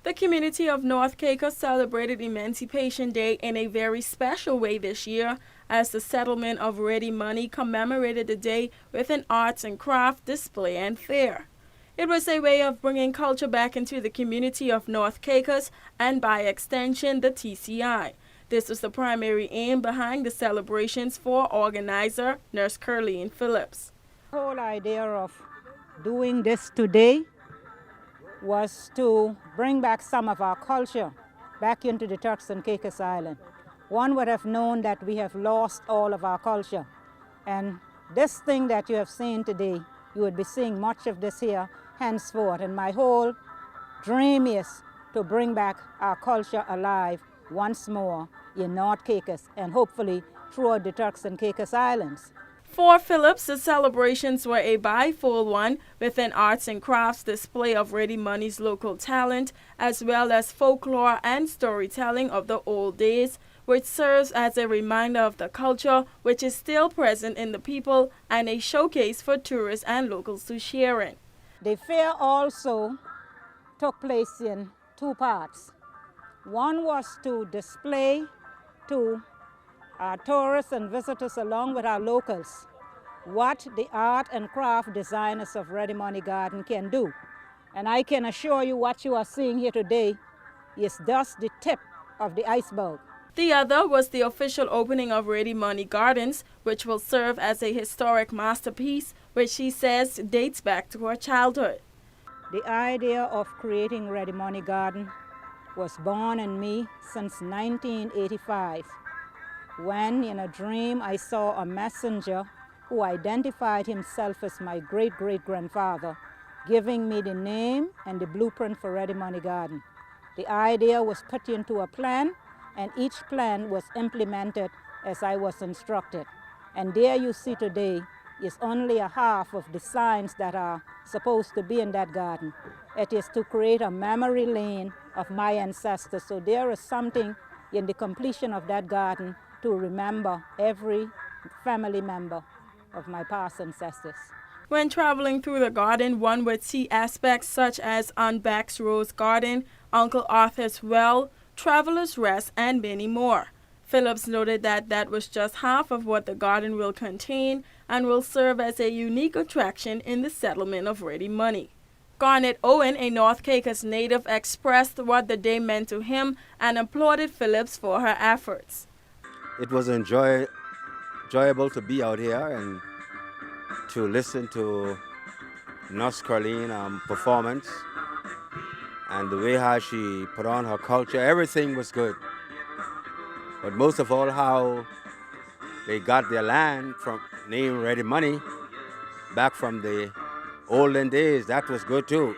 The community of North Caicos celebrated Emancipation Day in a very special way this year, as the settlement of Ready Money commemorated the day with an arts and craft display and fair. It was a way of bringing culture back into the community of North Caicos and, by extension, the TCI. This was the primary aim behind the celebrations for organizer Nurse Curleen Phillips. The whole idea of doing this today was to bring back some of our culture back into the Turks and Caicos Island. One would have known that we have lost all of our culture. And this thing that you have seen today, you would be seeing much of this here henceforth. And my whole dream is to bring back our culture alive once more in North Caicos and hopefully throughout the Turks and Caicos Islands. For Phillips, the celebrations were a bifold one, with an arts and crafts display of Ready Money's local talent, as well as folklore and storytelling of the old days, which serves as a reminder of the culture which is still present in the people and a showcase for tourists and locals to share in. The fair also took place in two parts. One was to display to our tourists and visitors, along with our locals, what the art and craft designers of Ready Money Garden can do. And I can assure you what you are seeing here today is just the tip of the iceberg. The other was the official opening of Ready Money Gardens, which will serve as a historic masterpiece, which she says dates back to her childhood. The idea of creating Ready Money Garden was born in me since 1985. When in a dream I saw a messenger who identified himself as my great-great-grandfather, giving me the name and the blueprint for Ready Money Garden. The idea was put into a plan, and each plan was implemented as I was instructed. And there you see today is only a half of the signs that are supposed to be in that garden. It is to create a memory lane of my ancestors. So there is something in the completion of that garden to remember every family member of my past ancestors. When traveling through the garden, one would see aspects such as Aunt Beck's Rose Garden, Uncle Arthur's Well, Traveler's Rest, and many more. Phillips noted that that was just half of what the garden will contain and will serve as a unique attraction in the settlement of Ready Money. Garnet Owen, a North Caicos native, expressed what the day meant to him and applauded Phillips for her efforts. It was enjoyable to be out here and to listen to Nurse Curleen performance, and the way how she put on her culture. Everything was good. But most of all, how they got their land from named Ready Money back from the olden days. That was good too.